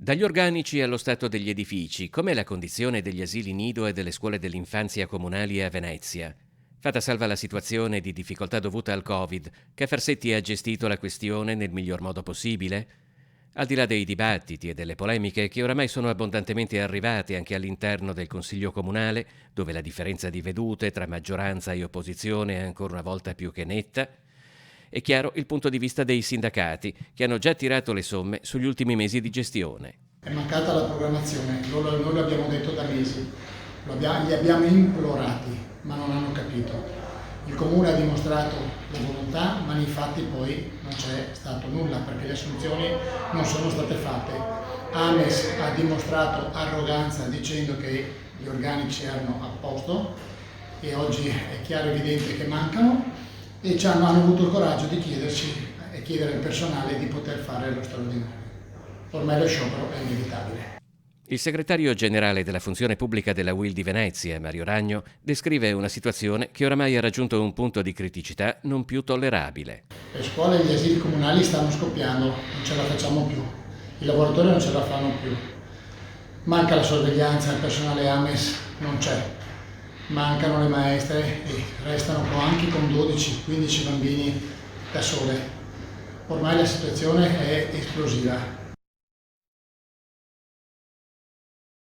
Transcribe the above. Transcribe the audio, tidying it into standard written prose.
Dagli organici allo stato degli edifici, com'è la condizione degli asili nido e delle scuole dell'infanzia comunali a Venezia? Fatta salva la situazione di difficoltà dovuta al Covid, che Farsetti ha gestito la questione nel miglior modo possibile? Al di là dei dibattiti e delle polemiche che oramai sono abbondantemente arrivate anche all'interno del Consiglio Comunale, dove la differenza di vedute tra maggioranza e opposizione è ancora una volta più che netta, è chiaro il punto di vista dei sindacati, che hanno già tirato le somme sugli ultimi mesi di gestione. È mancata la programmazione, noi l'abbiamo detto da mesi, li abbiamo implorati, ma non hanno capito. Il Comune ha dimostrato la volontà, ma nei fatti poi non c'è stato nulla perché le assunzioni non sono state fatte. Ames ha dimostrato arroganza dicendo che gli organici erano a posto e oggi è chiaro e evidente che mancano e hanno avuto il coraggio di chiederci e chiedere al personale di poter fare lo straordinario. Ormai lo sciopero è inevitabile. Il segretario generale della funzione pubblica della UIL di Venezia, Mario Ragno, descrive una situazione che oramai ha raggiunto un punto di criticità non più tollerabile. Le scuole e gli asili comunali stanno scoppiando, non ce la facciamo più, i lavoratori non ce la fanno più, manca la sorveglianza, il personale AMES non c'è, mancano le maestre e restano anche con 12-15 bambini da sole. Ormai la situazione è esplosiva.